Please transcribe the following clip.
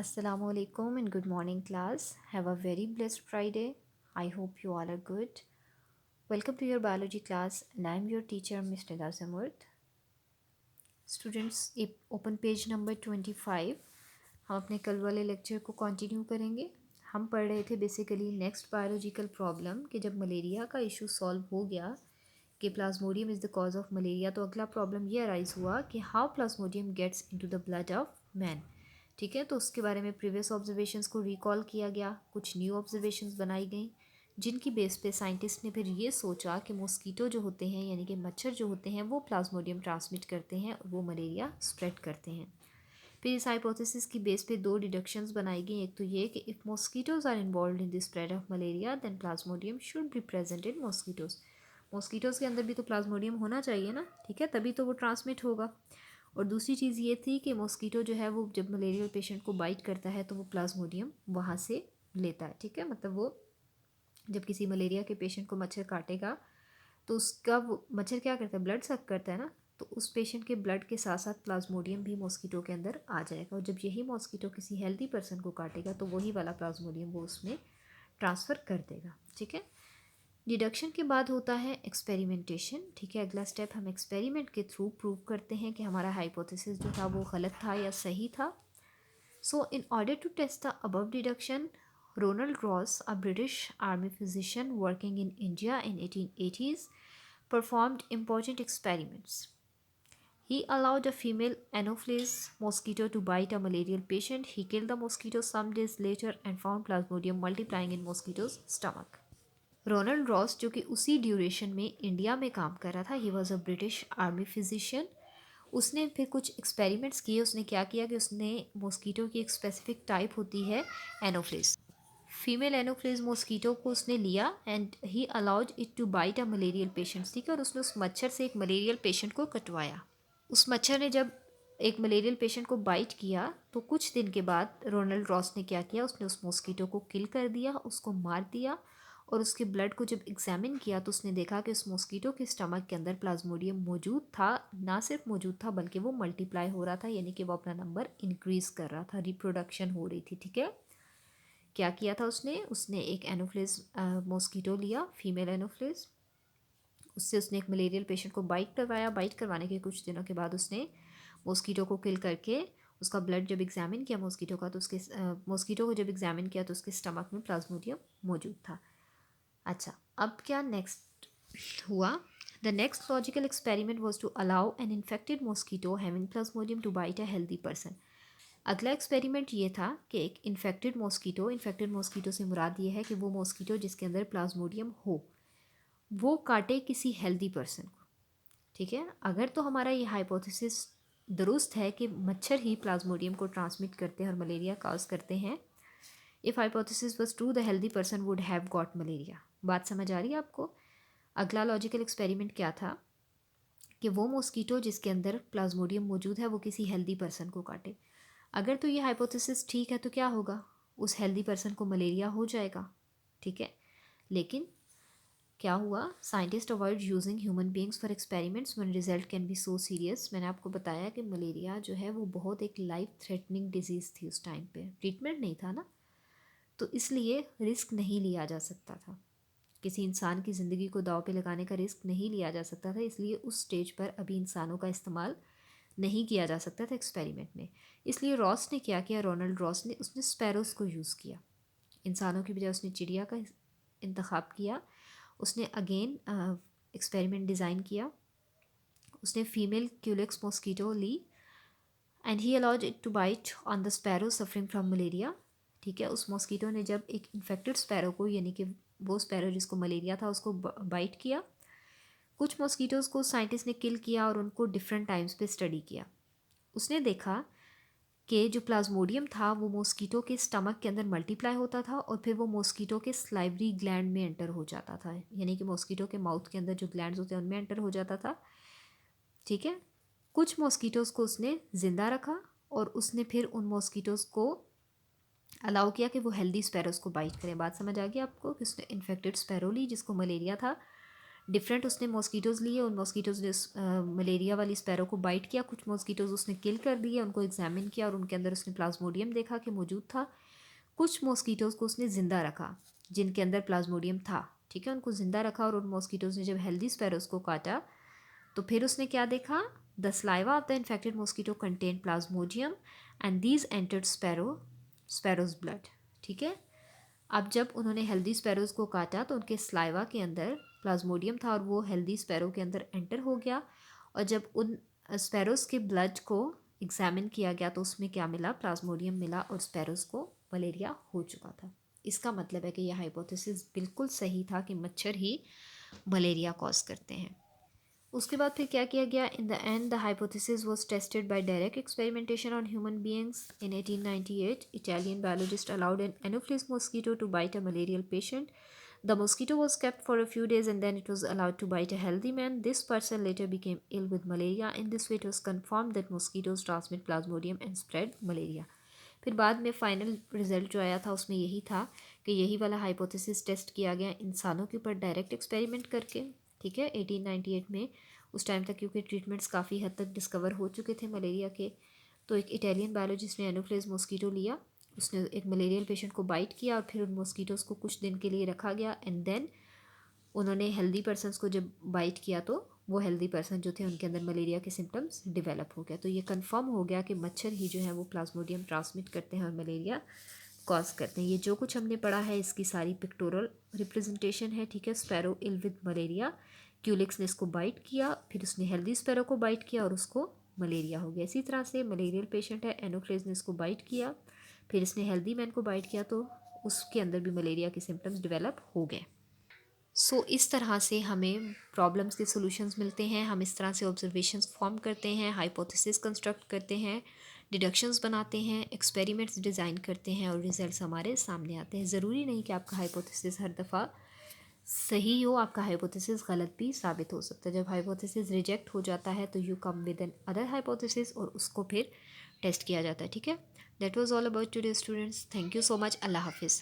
Assalamu alaikum and good morning class. Have a very blessed Friday. I hope you all are good. Welcome to your biology class and I am your teacher Ms. Nida Zamurd. Students, open page number 25. हम अपने कल वाले lecture को continue करेंगे. हम पढ़ रहे थे बेसिकली नेक्स्ट बायोलॉजिकल प्रॉब्लम कि जब मलेरिया का इशू सॉल्व हो गया कि plasmodium is the cause of malaria, तो अगला प्रॉब्लम ये अराइज हुआ कि how plasmodium gets into the blood of man. ठीक है, तो उसके बारे में प्रीवियस ऑब्जर्वेशंस को रिकॉल किया गया, कुछ न्यू ऑब्जर्वेशंस बनाई गई जिनकी बेस पे साइंटिस्ट ने फिर ये सोचा कि मॉस्कीटो जो होते हैं यानी कि मच्छर जो होते हैं वो प्लाज्मोडियम ट्रांसमिट करते हैं और वो मलेरिया स्प्रेड करते हैं. फिर इस हाइपोथेसिस की बेस पे दो डिडक्शंस बनाई गई. एक तो ये कि if mosquitoes are involve in the spread of malaria then plasmodium should be present in mosquitoes. Mosquitoes के अंदर भी तो प्लाज्मोडियम होना चाहिए ना, ठीक है, तभी तो वो ट्रांसमिट होगा. और दूसरी चीज़ ये थी कि मॉस्कीटो जो है वो जब मलेरियल पेशेंट को बाइट करता है तो वो प्लाज्मोडियम वहाँ से लेता है. ठीक है, मतलब वो जब किसी मलेरिया के पेशेंट को मच्छर काटेगा तो उसका वो मच्छर क्या करता है, ब्लड सक करता है ना, तो उस पेशेंट के ब्लड के साथ साथ प्लाज्मोडियम भी मॉस्कीटो के अंदर आ जाएगा. और जब यही मॉस्कीटो किसी हेल्दी पर्सन को काटेगा तो वही वाला प्लाज्मोडियम वो उसमें ट्रांसफ़र कर देगा. ठीक है, डिडक्शन के बाद होता है एक्सपेरिमेंटेशन. ठीक है, अगला स्टेप हम एक्सपेरिमेंट के थ्रू प्रूव करते हैं कि हमारा हाइपोथेसिस जो था वो गलत था या सही था. So in order to test the above deduction, Ronald Ross, a British army physician working in India in 1880s, performed important experiments. He allowed a female Anopheles mosquito to bite a malarial patient. He killed the mosquito some days later and found Plasmodium multiplying in mosquito's stomach. Ronald Ross जो कि उसी duration में India में काम कर रहा था, he was a British army physician. उसने फिर कुछ एक्सपेरिमेंट्स किए. उसने क्या किया कि उसने मॉस्कीटो की एक स्पेसिफिक टाइप होती है एनोफ्लिस, फीमेल एनोफ्लिस मॉस्कीटो को उसने लिया and he allowed it to bite a malarial patients. ठीक है, और उसने उस मच्छर से एक मलेरियल पेशेंट को कटवाया. उस मच्छर ने जब एक मलेरियल पेशेंट को बाइट किया तो कुछ दिन के बाद रोनाल्ड रॉस ने क्या किया, उसने उस मॉस्कीटो को किल कर दिया, उसको मार दिया. और उसके ब्लड को जब एग्जामिन किया तो उसने देखा कि उस मॉस्कीटो के स्टमक के अंदर प्लाज्मोडियम मौजूद था. ना सिर्फ मौजूद था बल्कि वो मल्टीप्लाई हो रहा था, यानी कि वो अपना नंबर इंक्रीज़ कर रहा था, रिप्रोडक्शन हो रही थी. ठीक है, क्या किया था उसने, उसने एक एनोफ्लिस मॉस्कीटो लिया, फीमेल एनोफ्लिस. उससे उसने एक मलेरियल पेशेंट को बाइट करवाया. बाइट करवाने के कुछ दिनों के बाद उसने मॉस्कीटो को किल करके उसका ब्लड जब एग्जामिन किया मॉस्कीटो का, तो उसके मॉस्कीटो को जब एग्जामिन किया तो उसके स्टमक में प्लाज्मोडियम मौजूद था. अच्छा, अब क्या नेक्स्ट हुआ. The next logical experiment was to allow an infected mosquito having plasmodium to bite a healthy person. अगला एक्सपेरिमेंट ये था कि एक इन्फेक्टेड मॉस्कीटो से मुराद ये है कि वो मॉस्कीटो जिसके अंदर प्लाज्मोडियम हो वो काटे किसी हेल्दी पर्सन को. ठीक है, अगर तो हमारा ये हाइपोथेसिस दुरुस्त है कि मच्छर ही प्लाज्मोडियम को ट्रांसमिट करते हैं और मलेरिया काज करते हैं, if hypothesis was true the healthy person would have got malaria. बात समझ आ रही है आपको. अगला लॉजिकल एक्सपेरिमेंट क्या था कि वो मॉस्कीटो जिसके अंदर प्लाज्मोडियम मौजूद है वो किसी हेल्दी पर्सन को काटे. अगर तो ये हाइपोथेसिस ठीक है तो क्या होगा, उस हेल्दी पर्सन को मलेरिया हो जाएगा. ठीक है, लेकिन क्या हुआ, scientist avoid using human beings for experiments when result can be so serious. मैंने आपको बताया कि मलेरिया जो है वो बहुत एक लाइफ थ्रेटनिंग डिजीज़ थी उस टाइम पे, ट्रीटमेंट नहीं था ना, तो इसलिए रिस्क नहीं लिया जा सकता था. किसी इंसान की ज़िंदगी को दाव पे लगाने का रिस्क नहीं लिया जा सकता था, इसलिए उस स्टेज पर अभी इंसानों का इस्तेमाल नहीं किया जा सकता था एक्सपेरिमेंट में. इसलिए रॉस ने क्या किया, रोनाल्ड रॉस ने उसने स्पैरोज़ को यूज़ किया. इंसानों की बजाय उसने चिड़िया का इंतखाब किया. उसने अगेन एक्सपेरिमेंट डिज़ाइन किया. उसने फीमेल क्यूलेक्स मॉस्कीटो ली and he allowed it to bite on the sparrow suffering from malaria. ठीक है, उस मॉस्कीटो ने जब एक इन्फेक्टेड स्पैरो को, यानी कि वो स्पैरो जिसको मलेरिया था, उसको बाइट किया. कुछ मॉस्कीटोज़ को साइंटिस्ट ने किल किया और उनको डिफरेंट टाइम्स पे स्टडी किया. उसने देखा कि जो प्लाज्मोडियम था वो मॉस्कीटो के स्टमक के अंदर मल्टीप्लाई होता था और फिर वो मॉस्कीटो के स्लाइवरी ग्लैंड में एंटर हो जाता था, यानी कि मॉस्कीटो के माउथ के अंदर जो ग्लैंड्स होते हैं उनमें एंटर हो जाता था. ठीक है, कुछ मॉस्कीटोज़ को उसने ज़िंदा रखा और उसने फिर उन मॉस्कीटोज़ को अलाउ किया कि वो हेल्दी स्पैरोज़ को बाइट करें. बात समझ आ गई आपको कि उसने इन्फेक्टेड स्पैरो ली जिसको मलेरिया था, डिफरेंट उसने मॉस्किटोज़ लिए, उन मॉस्किटोज़ ने मलेरिया वाली स्पैरो को बाइट किया, कुछ मॉस्किटोज़ उसने किल कर दिए, उनको एग्जामिन किया और उनके अंदर उसने प्लाज्मोडियम देखा कि मौजूद था। कुछ मॉस्किटोज़ को उसने ज़िंदा रखा जिनके अंदर प्लाज्मोडियम था, ठीक है, उनको ज़िंदा रखा। और उन मॉस्किटोज़ ने जब हेल्दी स्पैरोज़ को काटा तो फिर उसने क्या देखा, the saliva of the infected mosquito contain Plasmodium and these entered sparrows blood, ठीक है। अब जब उन्होंने हेल्दी स्पैरोज़ को काटा तो उनके स्लाइवा के अंदर प्लाज्मोडियम था और वो हेल्दी स्पैरो के अंदर एंटर हो गया। और जब उन स्पैरोज़ के ब्लड को एग्जामिन किया गया तो उसमें क्या मिला, प्लाज्मोडियम मिला और स्पैरोज़ को मलेरिया हो चुका था। इसका मतलब है कि यह हाइपोथेसिस बिल्कुल सही था कि मच्छर ही मलेरिया कॉज करते हैं। उसके बाद फिर क्या किया गया, in the end the hypothesis was tested by direct experimentation on human beings in 1898 Italian biologist allowed an anopheles mosquito to bite a malarial patient. The mosquito was kept for a few days and then it was allowed to bite a healthy man. This person later became ill with malaria. In this way, it was confirmed that mosquitoes transmit plasmodium and spread malaria. फिर बाद में final result जो आया था उसमें यही था कि यही वाला हाइपोथेसिस टेस्ट किया गया इंसानों के ऊपर डायरेक्ट एक्सपेरिमेंट करके, ठीक है, 1898 में। उस टाइम तक क्योंकि ट्रीटमेंट्स काफ़ी हद तक डिस्कवर हो चुके थे मलेरिया के, तो एक इटालियन बायोलॉजिस्ट ने एनोफ्लेज मॉस्किटो लिया, उसने एक मलेरियल पेशेंट को बाइट किया और फिर उन मॉस्किटोज़ को कुछ दिन के लिए रखा गया एंड देन उन्होंने हेल्दी पर्सनस को जब बाइट किया तो वो हेल्दी पर्सन जो थे उनके अंदर मलेरिया के सिम्टम्स डेवलप हो गया। तो ये कंफर्म हो गया कि मच्छर ही जो है वो प्लाज्मोडियम ट्रांसमिट करते हैं और मलेरिया कॉज करते हैं। ये जो कुछ हमने पढ़ा है इसकी सारी पिक्टोरल रिप्रेजेंटेशन है, ठीक है। Sparrow ill with malaria, culex ने इसको बाइट किया, फिर उसने हेल्दी स्पैरो को बाइट किया और उसको मलेरिया हो गया। इसी तरह से मलेरियल पेशेंट है, एनोफ्लेज ने इसको बाइट किया, फिर इसने हेल्दी मैन को बाइट किया तो उसके अंदर भी मलेरिया के सिम्टम्स डेवलप हो गए। सो इस तरह से हमें प्रॉब्लम्स के सॉल्यूशंस मिलते हैं, हम इस तरह से ऑब्जर्वेशंस फॉर्म करते हैं, हाइपोथेसिस कंस्ट्रक्ट करते हैं, डिडक्शंस बनाते हैं, एक्सपेरिमेंट्स डिज़ाइन करते हैं और रिजल्ट्स हमारे सामने आते हैं। ज़रूरी नहीं कि आपका हाइपोथेसिस हर दफ़ा सही हो, आपका हाइपोथेसिस गलत भी साबित हो सकता है। जब हाइपोथेसिस रिजेक्ट हो जाता है तो you come with an other hypothesis और उसको फिर टेस्ट किया जाता है, ठीक है। That was all about today students, thank you so much, Allah हाफिज़।